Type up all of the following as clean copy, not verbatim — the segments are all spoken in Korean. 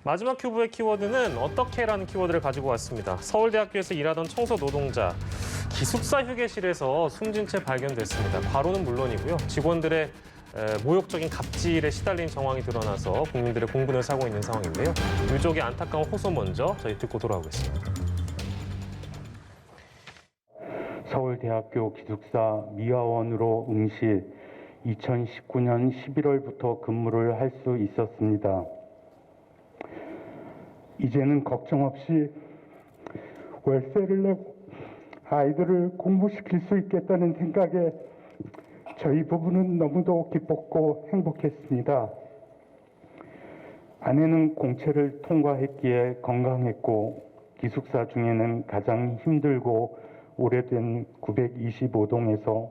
마지막 큐브의 키워드는 어떻게라는 키워드를 가지고 왔습니다. 서울대학교에서 일하던 청소 노동자, 기숙사 휴게실에서 숨진 채 발견됐습니다. 과로는 물론이고요. 직원들의 모욕적인 갑질에 시달린 정황이 드러나서 국민들의 공분을 사고 있는 상황인데요. 유족의 안타까운 호소 먼저 저희 듣고 돌아오겠습니다. 서울대학교 기숙사 미화원으로 응시 2019년 11월부터 근무를 할 수 있었습니다. 이제는 걱정 없이 월세를 내고 아이들을 공부시킬 수 있겠다는 생각에 저희 부부는 너무도 기뻤고 행복했습니다. 아내는 공채를 통과했기에 건강했고 기숙사 중에는 가장 힘들고 오래된 925동에서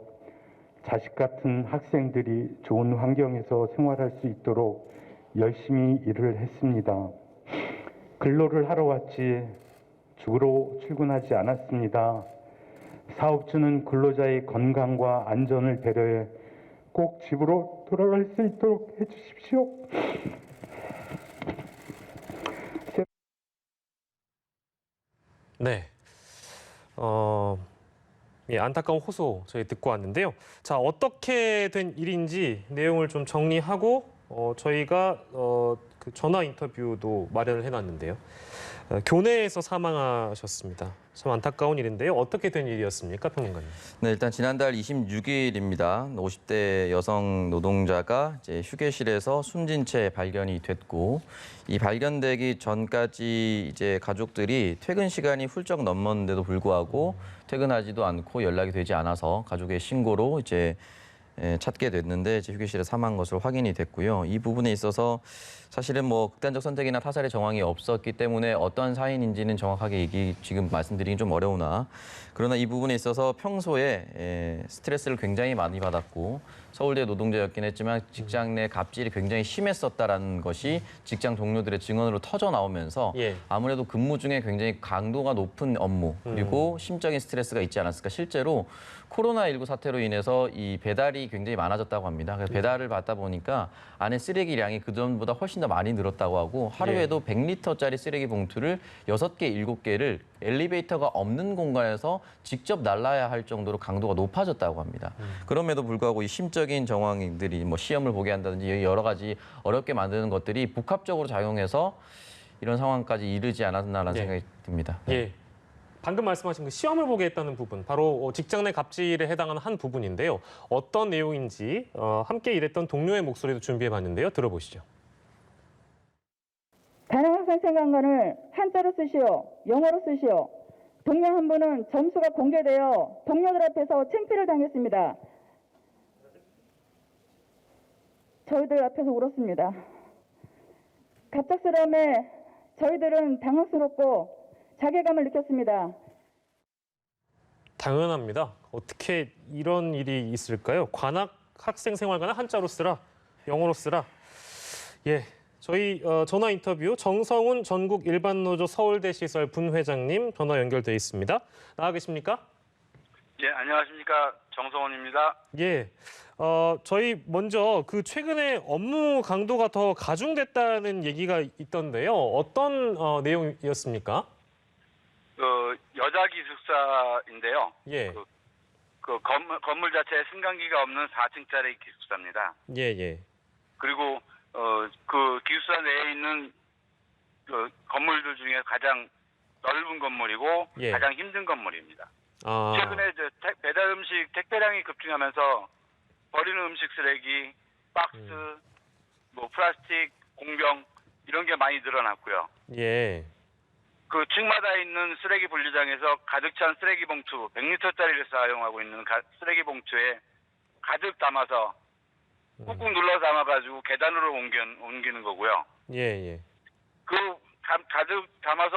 자식 같은 학생들이 좋은 환경에서 생활할 수 있도록 열심히 일을 했습니다. 근로를 하러 왔지 주로 출근하지 않았습니다. 사업주는 근로자의 건강과 안전을 배려해 꼭 집으로 돌아갈 수 있도록 해주십시오. 네. 안타까운 호소 저희 듣고 왔는데요. 자, 어떻게 된 일인지 내용을 좀 정리하고 저희가 그 전화 인터뷰도 마련을 해놨는데요. 교내에서 사망하셨습니다. 참 안타까운 일인데요. 어떻게 된 일이었습니까, 평론가님? 네, 일단 지난달 26일입니다. 50대 여성 노동자가 이제 휴게실에서 숨진 채 발견이 됐고, 이 발견되기 전까지 이제 가족들이 퇴근 시간이 훌쩍 넘었는데도 불구하고 퇴근하지도 않고 연락이 되지 않아서 가족의 신고로 이제 찾게 됐는데 이제 휴게실에 사망한 것으로 확인이 됐고요. 이 부분에 있어서 사실은 뭐 극단적 선택이나 타살의 정황이 없었기 때문에 어떤 사인인지는 정확하게 지금 말씀드리긴 좀 어려우나 그러나 이 부분에 있어서 평소에 스트레스를 굉장히 많이 받았고 서울대 노동자였긴 했지만 직장 내 갑질이 굉장히 심했었다라는 것이 직장 동료들의 증언으로 터져 나오면서 아무래도 근무 중에 굉장히 강도가 높은 업무 그리고 심적인 스트레스가 있지 않았을까. 실제로 코로나19 사태로 인해서 이 배달이 굉장히 많아졌다고 합니다. 그래서 배달을 받다 보니까 안에 쓰레기량이 그전보다 훨씬 더 많이 늘었다고 하고 하루에도 100리터짜리 쓰레기 봉투를 6개, 7개를 엘리베이터가 없는 공간에서 직접 날라야 할 정도로 강도가 높아졌다고 합니다. 그럼에도 불구하고 이 심적인 정황들이 뭐 시험을 보게 한다든지 여러 가지 어렵게 만드는 것들이 복합적으로 작용해서 이런 상황까지 이르지 않았나라는 생각이 듭니다. 예. 방금 말씀하신 그 시험을 보게 했다는 부분, 바로 직장 내 갑질에 해당하는 한 부분인데요. 어떤 내용인지 함께 일했던 동료의 목소리도 준비해봤는데요. 들어보시죠. 단학생 생각관을 한자로 쓰시오, 영어로 쓰시오. 동료 한 분은 점수가 공개되어 동료들 앞에서 창피를 당했습니다. 저희들 앞에서 울었습니다. 갑작스러움에 저희들은 당황스럽고 자괴감을 느꼈습니다. 당연합니다. 어떻게 이런 일이 있을까요? 관악 학생 생활관을 한자로 쓰라, 영어로 쓰라. 예, 저희 전화 인터뷰 정성훈 전국 일반노조 서울대 시설 분회장님 전화 연결돼 있습니다. 나와 계십니까? 예, 안녕하십니까. 정성훈입니다. 예, 저희 먼저 그 최근에 업무 강도가 더 가중됐다는 얘기가 있던데요. 어떤 내용이었습니까? 여자 기숙사인데요. 예. 그 건물 자체에 승강기가 없는 4층짜리 기숙사입니다. 예. 그리고 그 기숙사 내에 있는 그 건물들 중에 가장 넓은 건물이고 가장 힘든 건물입니다. 최근에 배달 음식 택배량이 급증하면서 버리는 음식 쓰레기, 박스, 뭐 플라스틱, 공병 이런 게 많이 늘어났고요. 예. 그 층마다 있는 쓰레기 분리장에서 가득 찬 쓰레기 봉투, 100리터짜리를 사용하고 있는 쓰레기 봉투에 가득 담아서 꾹꾹 눌러 담아가지고 계단으로 옮기는 거고요. 예. 그 가득 담아서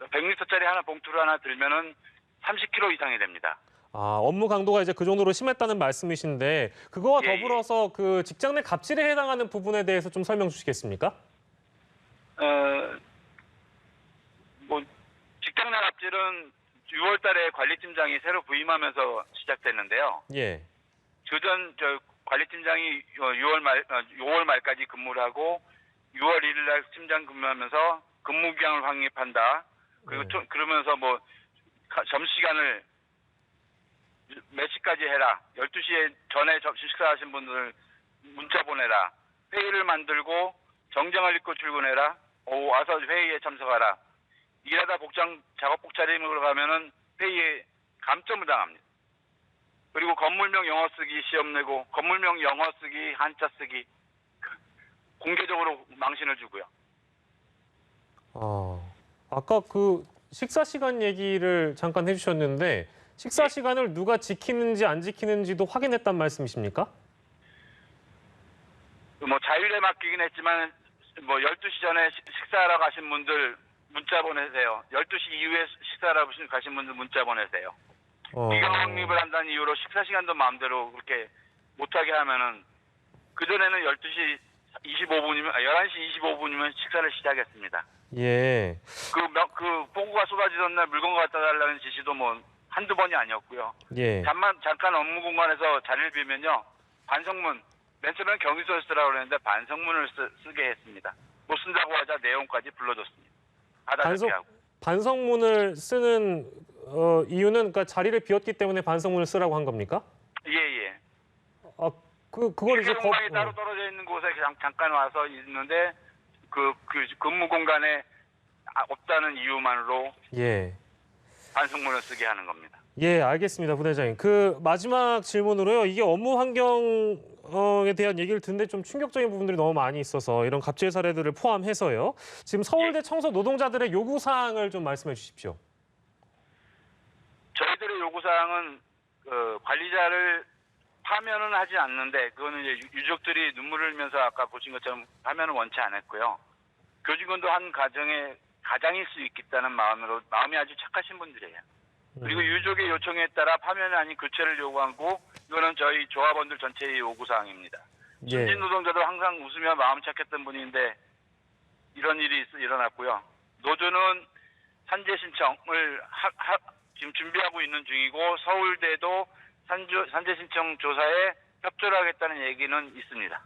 100리터짜리 하나 봉투를 하나 들면은 30kg 이상이 됩니다. 업무 강도가 이제 그 정도로 심했다는 말씀이신데 그거와 더불어서 그 직장 내 갑질에 해당하는 부분에 대해서 좀 설명 주시겠습니까? 뭐 직장 내 갑질은 6월 달에 관리팀장이 새로 부임하면서 시작됐는데요. 예. 그전 관리팀장이 6월 말까지 근무를 하고 6월 1일 날 팀장 근무하면서 근무기간을 확립한다. 그리고 그러면서 뭐 점심시간을 몇 시까지 해라. 12시에 전에 식사하신 분들 문자 보내라. 회의를 만들고 정장을 입고 출근해라. 오후 와서 회의에 참석하라. 일하다 작업복 차림으로 가면은 회의에 감점을 당합니다. 그리고 건물명 영어 쓰기 시험 내고 건물명 영어 쓰기 한자 쓰기 공개적으로 망신을 주고요. 아까 그 식사 시간 얘기를 잠깐 해주셨는데 식사 시간을 누가 지키는지 안 지키는지도 확인했단 말씀이십니까? 뭐 자율에 맡기긴 했지만 뭐 12시 전에 식사하러 가신 분들 문자 보내세요. 12시 이후에 식사하러 가신 분들 문자 보내세요. 기간 확립을 한다는 이유로 식사 시간도 마음대로 그렇게 못하게 하면은 그전에는 12시 25분이면 11시 25분이면 식사를 시작했습니다. 예. 그 폭우가 쏟아지던 날 물건 갖다 달라는 지시도 뭐 한두 번이 아니었고요. 예. 잠깐 업무 공간에서 자리를 비면요. 반성문, 맨 처음에는 경위서를 쓰라고 그랬는데 반성문을 쓰게 했습니다. 못 쓴다고 하자 내용까지 불러줬습니다. 받아들이하고. 반성문을 쓰는 이유는 그러니까 자리를 비웠기 때문에 반성문을 쓰라고 한 겁니까? 예. 그걸 이제 공간이 따로 떨어져 있는 곳에 그냥 잠깐 와서 있는데 그 근무 공간에 없다는 이유만으로 예. 반성문을 쓰게 하는 겁니다. 예, 알겠습니다, 부대장님. 그 마지막 질문으로요. 이게 업무 환경에 대한 얘기를 듣는데 좀 충격적인 부분들이 너무 많이 있어서 이런 갑질 사례들을 포함해서요. 지금 서울대 청소 노동자들의 요구 사항을 좀 말씀해 주십시오. 저희들의 요구 사항은 관리자를 파면은 하지 않는데 그거는 이제 유족들이 눈물을 흘리면서 아까 보신 것처럼 파면은 원치 않았고요. 교직원도 한 가장일 수 있겠다는 마음이 아주 착하신 분들이에요. 그리고 유족의 요청에 따라 파면이 아닌 교체를 요구하고 이거는 저희 조합원들 전체의 요구 사항입니다. 신진 노동자도 항상 웃으며 마음 착했던 분인데 이런 일이 일어났고요. 노조는 산재 신청을 지금 준비하고 있는 중이고 서울대도 산재 신청 조사에 협조를 하겠다는 얘기는 있습니다.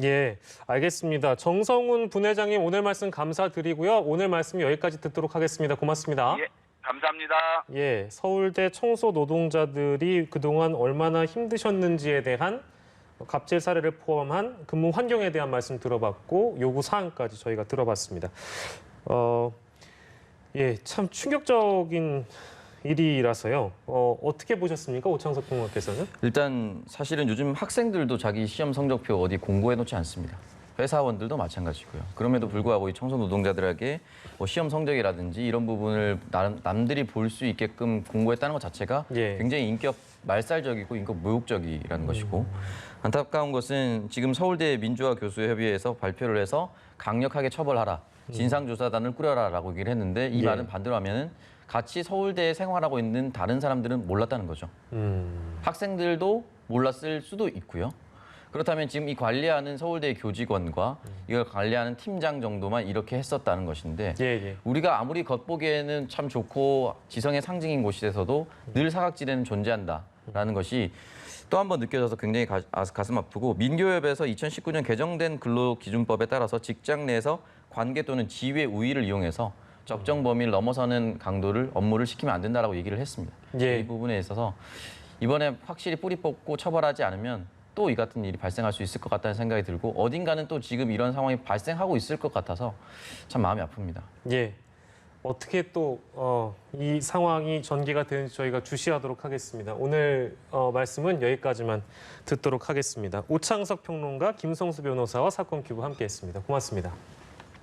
예, 알겠습니다. 정성훈 분회장님 오늘 말씀 감사드리고요. 오늘 말씀 여기까지 듣도록 하겠습니다. 고맙습니다. 예, 감사합니다. 예, 서울대 청소 노동자들이 그동안 얼마나 힘드셨는지에 대한 갑질 사례를 포함한 근무 환경에 대한 말씀 들어봤고 요구 사항까지 저희가 들어봤습니다. 예, 참 충격적인 일이라서요. 어떻게 보셨습니까? 오창석 평론가께서는? 일단 사실은 요즘 학생들도 자기 시험 성적표 어디 공고해 놓지 않습니다. 회사원들도 마찬가지고요. 그럼에도 불구하고 이 청소 노동자들에게 뭐 시험 성적이라든지 이런 부분을 남들이 볼 수 있게끔 공고했다는 것 자체가 굉장히 인격 말살적이고 인격 모욕적이라는 것이고 안타까운 것은 지금 서울대 민주화 교수협의회에서 발표를 해서 강력하게 처벌하라. 진상조사단을 꾸려라라고 얘기를 했는데 이 말은 반대로 하면은 같이 서울대에 생활하고 있는 다른 사람들은 몰랐다는 거죠. 학생들도 몰랐을 수도 있고요. 그렇다면 지금 이 관리하는 서울대 교직원과 이걸 관리하는 팀장 정도만 이렇게 했었다는 것인데 우리가 아무리 겉보기에는 참 좋고 지성의 상징인 곳에서도 늘 사각지대는 존재한다라는 것이 또 한 번 느껴져서 굉장히 가슴 아프고 민교협에서 2019년 개정된 근로기준법에 따라서 직장 내에서 관계 또는 지위의 우위를 이용해서 적정 범위를 넘어서는 강도를 업무를 시키면 안 된다라고 얘기를 했습니다. 이 부분에 있어서 이번에 확실히 뿌리 뽑고 처벌하지 않으면 또 이 같은 일이 발생할 수 있을 것 같다는 생각이 들고 어딘가는 또 지금 이런 상황이 발생하고 있을 것 같아서 참 마음이 아픕니다. 예. 어떻게 또 이 상황이 전개가 되는지 저희가 주시하도록 하겠습니다. 오늘 말씀은 여기까지만 듣도록 하겠습니다. 오창석 평론가, 김성수 변호사와 사건 큐브 함께했습니다. 고맙습니다.